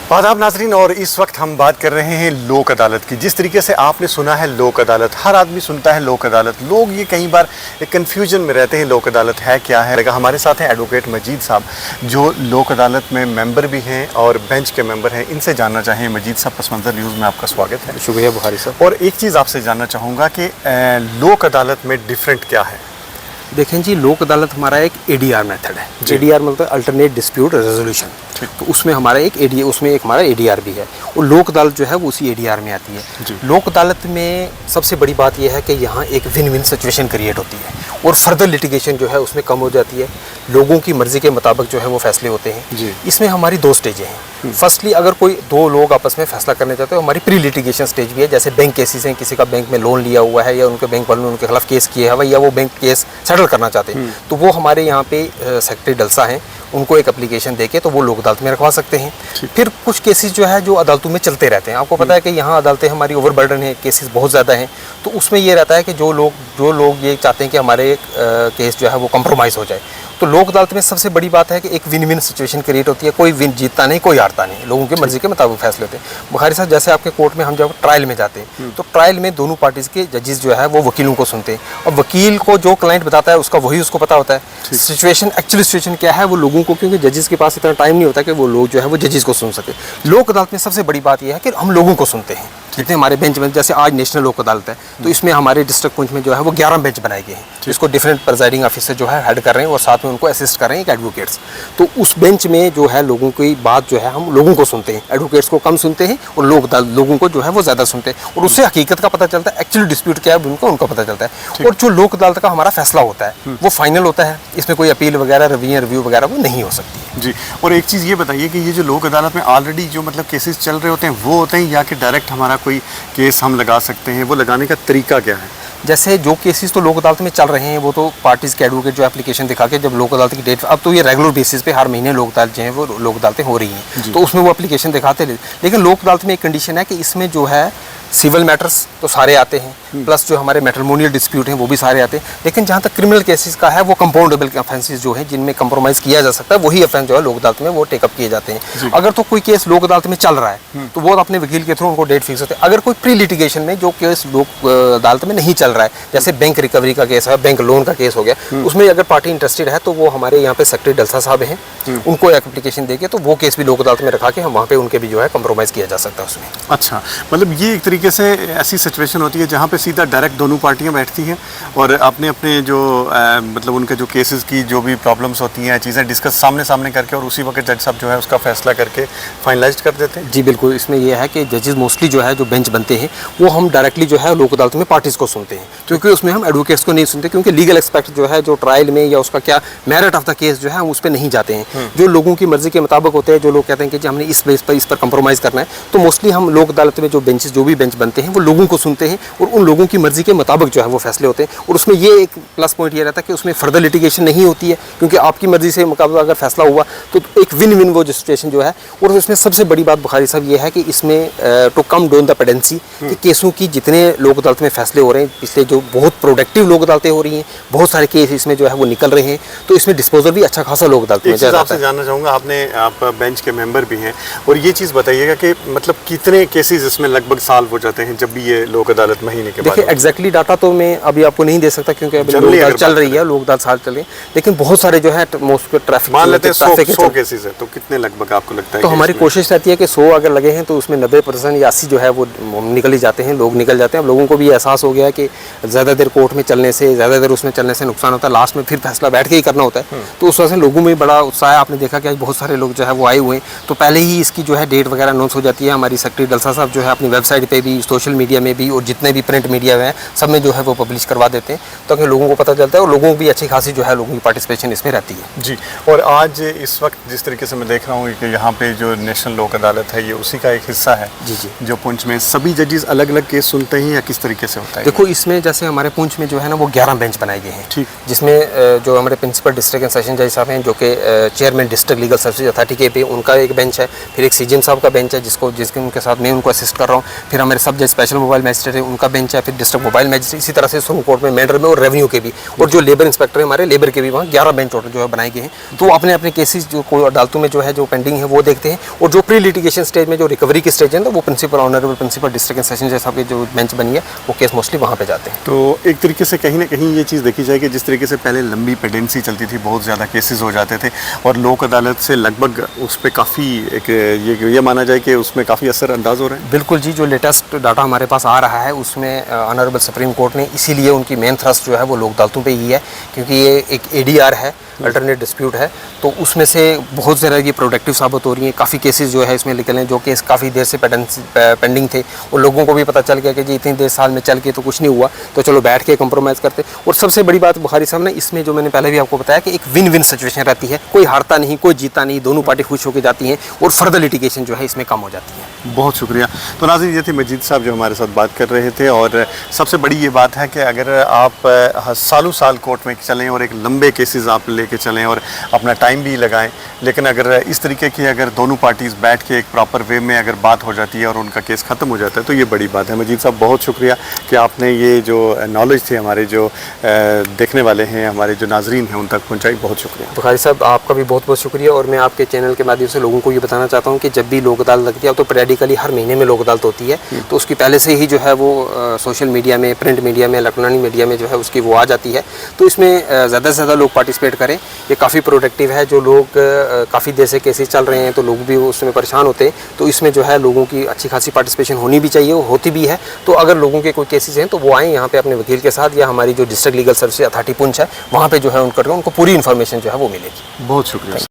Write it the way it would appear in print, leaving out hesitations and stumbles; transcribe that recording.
आदाब नाज़रीन, और इस वक्त हम बात कर रहे हैं लोक अदालत की। जिस तरीके से आपने सुना है लोक अदालत, हर आदमी सुनता है लोक अदालत, लोग ये कई बार एक कन्फ्यूजन में रहते हैं लोक अदालत है क्या है। हमारे साथ हैं एडवोकेट मजीद साहब, जो लोक अदालत में मेंबर भी हैं और बेंच के मेंबर हैं। इनसे जानना चाहें। मजीद साहब, पस मंज़र न्यूज़ में आपका स्वागत है। शुक्रिया बुखारी साहब। और एक चीज़ आपसे जानना चाहूँगा कि लोक अदालत में डिफरेंट क्या है? देखें जी, लोक अदालत हमारा एक एडीआर मेथड है। एडीआर मतलब अल्टरनेट डिस्प्यूट रेजोल्यूशन। तो उसमें हमारा एक हमारा एडीआर भी है, और लोक अदालत जो है वो उसी एडीआर में आती है। लोक अदालत में सबसे बड़ी बात यह है कि यहाँ एक विन विन सिचुएशन क्रिएट होती है और फर्दर लिटिगेशन जो है उसमें कम हो जाती है। लोगों की मर्जी के मुताबिक जो है वो फैसले होते हैं। इसमें हमारी दो स्टेजें हैं। फर्स्टली, अगर कोई दो लोग आपस में फैसला करने चाहते हैं, हमारी प्री लिटिगेशन स्टेज भी है। जैसे बैंक केसेस हैं, किसी का बैंक में लोन लिया हुआ है या उनके बैंक वालों ने उनके खिलाफ केस किया है या वो बैंक केस सेटल करना चाहते हैं, तो वो हमारे यहाँ पे सेक्रेटरी डलसा हैं, उनको एक एप्लीकेशन देके तो वो लोक अदालत में रखवा सकते हैं। फिर कुछ केसेस जो है जो अदालतों में चलते रहते हैं। आपको पता है कि यहाँ अदालतें हमारी ओवरबर्डन है, केसेस बहुत ज़्यादा हैं। तो उसमें ये रहता है कि जो लोग ये चाहते हैं कि हमारे केस जो है वो कंप्रोमाइज़ हो जाए, तो लोक अदालत में सबसे बड़ी बात है कि एक विन विन सिचुएशन क्रिएट होती है। कोई विन जीतता नहीं, कोई हारता नहीं, लोगों की मर्जी के मुताबिक फैसले होते हैं। बुखारी साहब, जैसे आपके कोर्ट में हम जब ट्रायल में जाते हैं तो ट्रायल में दोनों पार्टीज के जजेस जो है वो वकीलों को सुनते हैं, और वकील को जो क्लाइंट बताता है उसका वही उसको पता होता है। सिचुएशन, एक्चुअली सिचुएशन क्या है वो लोगों को, क्योंकि जजेस के पास इतना टाइम नहीं होता कि वो लोग जो है वो जजेस को सुन सके। लोक अदालत में सबसे बड़ी बात यह है कि हम लोगों को सुनते हैं। जितने हमारे बेंच में, जैसे आज नेशनल लोक अदालत है, तो इसमें हमारे डिस्ट्रिक्ट पुंछ में जो है वो 11 बेंच बनाए गए हैं, जिसको डिफरेंट प्रिजाइडिंग ऑफिसर जो है हेड कर रहे हैं और साथ में उनको असिस्ट कर रहे हैं एडवोकेट्स। तो उस बेंच में जो है लोगों की बात जो है हम लोगों को सुनते हैं, एडवोकेट्स को कम सुनते हैं और लोगों को जो है वो ज़्यादा सुनते हैं, और उससे हकीकत का पता चलता है, एक्चुअली डिस्प्यूट क्या है उनका पता चलता है। और जो लोक अदालत का हमारा फैसला होता है वो फाइनल होता है, इसमें कोई अपील वगैरह, रिव्यू वगैरह वो नहीं हो सकती है। जी, और एक चीज़ ये बताइए कि ये जो लोक अदालत में ऑलरेडी जो मतलब केसेस चल रहे होते हैं वो होते हैं, या कि डायरेक्ट हमारा कोई केस हम लगा सकते हैं? वो लगाने का तरीका क्या है? जैसे जो केसेस तो लोक अदालत में चल रहे हैं वो तो पार्टीज के एडवोकेट जो एप्लीकेशन दिखा के जब लोक अदालत की डेट, अब तो ये रेगुलर बेसिस पे हर महीने लोक अदालत जो है वो लोक अदालतें हो रही हैं, तो उसमें वो एप्लीकेशन दिखाते हैं। लेकिन लोक अदालत में एक कंडीशन है कि इसमें जो है सिविल मैटर्स तो सारे आते हैं, प्लस जो हमारे मैट्रिमोनियल डिस्प्यूट हैं वो भी सारे आते हैं। लेकिन जहाँ तक क्रिमिनल केसेस का है, वो कंपाउंडेबल ऑफेंसेस जो हैं जिनमें कंप्रोमाइज़ किया जा सकता है, वही ऑफेंस जो है लोक अदालत में वो टेकअप किए जाते हैं। अगर तो कोई केस लोक अदालत में चल रहा है तो वो अपने वकील के थ्रू उनको डेट फिक्स होते हैं। अगर कोई प्री लिटिगेशन में जो केस लोक अदालत में नहीं चल रहा है, जैसे बैंक रिकवरी का केस है, बैंक लोन का केस हो गया, उसमें अगर पार्टी इंटरेस्टेड है तो वो हमारे यहाँ पे सेक्रेटरी डलसा साहब हैं, उनको एक एप्लीकेशन देके तो वो केस भी लोक अदालत में रखा के हम वहाँ पे उनके भी जो है कंप्रोमाइज़ किया जा सकता है उसमें। अच्छा, मतलब ये एक तरीके से ऐसी सिचुएशन होती है जहाँ पे सीधा डायरेक्ट दोनों पार्टियां बैठती हैं और अपने जो मतलब उनके जो केसेस की जो भी प्रॉब्लम्स होती हैं, चीज़ें डिस्कस सामने करके, और उसी वक्त जज साहब जो है उसका फैसला करके फाइनलाइज कर देते हैं। जी बिल्कुल, इसमें यह है कि जजेस मोस्टली जो है जो बेंच बनते हैं वो हम डायरेक्टली जो है लोक अदालत में पार्टीज़ को सुनते हैं, क्योंकि उसमें हम एडवोकेट्स को नहीं सुनते, क्योंकि लीगल एक्सपेक्ट जो है जो ट्रायल में या उसका क्या मेरिट ऑफ द केस जो है हम उस पर नहीं जाते हैं। जो लोगों की मर्जी के मुताबिक होते हैं, जो लोग कहते हैं कि हमने इस पर कंप्रोमाइज़ करना है, तो मोस्टली हम लोक अदालत में जो भी बेंच बनते हैं वो लोगों को सुनते हैं और उन लोगों की मर्जी के मुताबिक जो है वो फैसले होते हैं। और उसमें ये एक प्लस पॉइंट ये रहता है कि उसमें फर्दर लिटिगेशन नहीं होती है, क्योंकि आपकी मर्जी से मुकाबला अगर फैसला हुआ तो एक विन विन वो सिचुएशन जो है। और इसमें सबसे बड़ी बात बुखारी साहब ये है कि इसमें टू कम डाउन द पेडेंसी कि केसों की जितने लोक अदालत में फैसले हो रहे हैं, पिछले जो बहुत प्रोडक्टिव लोक अदालतें हो रही हैं, बहुत सारे केस इसमें जो है वो निकल रहे हैं, तो इसमें डिस्पोजल भी अच्छा खासा लोक अदालत में जाता है। आपसे जानना चाहूँगा, आप बेंच के मेंबर भी हैं, और ये चीज़ बताइएगा कि मतलब कितने केसेस इसमें लगभग सॉल्व हो जाते हैं जब भी ये लोक अदालत महीने के बाद? देखिए, एग्जैक्टली डाटा तो मैं अभी आपको नहीं दे सकता, क्योंकि अभी लोक अदालत चल रही है, लोक अदालत साल चल रही है, लेकिन बहुत सारे जो है मोस्ट ट्रैफिक, मान लेते हैं 100 केसेस है, तो कितने लगभग आपको लगता है? तो हमारी कोशिश रहती है कि 100 अगर लगे हैं तो उसमें 90% या 80 जो है वो निकल ही जाते हैं, लोग निकल जाते हैं। अब लोगों को भी एहसास हो गया है कि ज़्यादा देर कोर्ट में चलने से, ज़्यादा देर उसमें चलने से नुकसान होता है, लास्ट में फिर फैसला बैठ के ही करना होता है। तो उस वजह से लोगों में बड़ा उत्साह है। आपने देखा कि आज बहुत सारे लोग जो है वो आए हुए हैं, तो पहले ही इसकी जो है डेट वगैरह अनाउंस हो जाती है। हमारी सेक्रेटरी डलसा साहब जो है अपनी वेबसाइट पर भी, सोशल मीडिया में भी, और जितने भी प्रिंट मीडिया है सब में जो है वो पब्लिश करवा देते हैं, ताकि लोगों को पता चलता है और लोगों को भी अच्छी खासी जो है लोगों की पार्टिसिपेशन इसमें रहती है। जी, और आज इस वक्त जिस तरीके से मैं देख रहा हूँ कि यहाँ पे जो नेशनल लोक अदालत है ये उसी का एक हिस्सा है। जी, जो पुंछ में सभी जजेस अलग अलग केस सुनते हैं या किस तरीके से होता है? देखो, इसमें जैसे हमारे पुंछ में जो है ना वो 11 बेंच बनाए गए हैं, जिसमें जो हमारे प्रिंसिपल डिस्ट्रिक्ट एंड सेशन जज साहब हैं, जो कि chairman district legal service authority के पे, उनका एक बेंच है। फिर एक सीजीएम साहब का बेंच है जिसके उनके साथ मैं उनको असिस्ट कर रहा हूँ। फिर हमारे फिर सब जो स्पेशल मोबाइल मैजिस्ट्रेट है उनका बेंच है, फिर डिस्ट्रिक्ट मोबाइल मैजिस्ट्रेट, इसी तरह से सुप्रीम कोर्ट में मेंडर में और रेवेन्यू के भी, और जो लेबर इंस्पेक्टर है हमारे लेबर के भी वहाँ 11 बेंच टोटल जो है बनाए गए हैं। तो अपने अपने केसेस जो कोई अदालतों में जो है जो पेंडिंग है वो देखते हैं, और जो प्री लिटिगेशन स्टेज में जो रिकवरी की स्टेज है तो वो principal honourable principal district and session जैसा जो बेंच बनी है वो केस मोस्टली वहाँ पे जाते हैं। तो एक तरीके से कहीं ना कहीं ये चीज़ देखी जाए कि जिस तरीके से पहले लंबी पेंडेंसी चलती थी, बहुत ज़्यादा केसेस हो जाते थे, और लोक अदालत से लगभग उस पर काफ़ी एक ये माना जाए कि उसमें काफ़ी असर अंदाज हो रहा है। बिल्कुल जी, जो लेटेस्ट डाटा हमारे पास आ रहा है उसमें ऑनरेबल सुप्रीम कोर्ट ने इसीलिए उनकी मेन थ्रस्ट जो है वो लोक अदालतों पे ही है, क्योंकि ये एक एडीआर है, अल्टरनेट डिस्प्यूट है, तो उसमें से बहुत ज़्यादा ये प्रोडक्टिव साबित हो रही हैं। काफ़ी केसेस जो है इसमें निकले जो केस काफ़ी देर से पेंडिंग थे, और लोगों को भी पता चल गया कि जी इतनी देर साल में चल के तो कुछ नहीं हुआ, तो चलो बैठ के कंप्रोमाइज़ करते। और सबसे बड़ी बात बुखारी साहब ने इसमें जो मैंने पहले भी आपको बताया कि एक विन विन सिचुएशन रहती है, कोई हारता नहीं, कोई जीता नहीं, दोनों पार्टी खुश होकर जाती हैं, और फर्दर लिटिगेशन जो है इसमें कम हो जाती है। बहुत शुक्रिया। तो नाज़रीन, ये थे मजीद साहब जो हमारे साथ बात कर रहे थे, और सबसे बड़ी ये बात है कि अगर आप सालों साल कोर्ट में चलें और एक लंबे केसेस आप लेके चलें और अपना टाइम भी लगाएं, लेकिन अगर इस तरीके की अगर दोनों पार्टीज़ बैठ के एक प्रॉपर वे में अगर बात हो जाती है और उनका केस ख़त्म हो जाता है तो ये बड़ी बात है। मजीद साहब, बहुत शुक्रिया कि आपने ये जो नॉलेज थी हमारे जो देखने वाले हैं, हमारे जो नाजरीन हैं, उन तक पहुँचाई। बहुत शुक्रिया। बुखारी साहब, आपका भी बहुत बहुत शुक्रिया, और मैं आपके चैनल के माध्यम से लोगों को ये बताना चाहता हूँ कि जब भी लोक अदालत लगती है तो पीरियडिकली हर महीने में लोक अदालत होती है, तो उसकी पहले से ही जो है वो सोशल मीडिया में, प्रिंट मीडिया में, इलेक्ट्रॉनिक मीडिया में जो है उसकी वो आ जाती है, तो इसमें ज़्यादा से ज़्यादा लोग पार्टिसिपेट करें। ये काफ़ी प्रोडक्टिव है। जो लोग काफ़ी देर से केसेस चल रहे हैं तो लोग भी उसमें परेशान होते हैं, तो इसमें जो है लोगों की अच्छी खासी पार्टिसिपेशन होनी भी चाहिए, होती भी है। तो अगर लोगों के कोई केसेस हैं तो वो आएँ यहाँ पे अपने वकील के साथ, या हमारी जो district legal service authority Poonch है वहाँ पे जो है उनको पूरी इन्फॉर्मेशन जो है वो मिलेगी। बहुत शुक्रिया।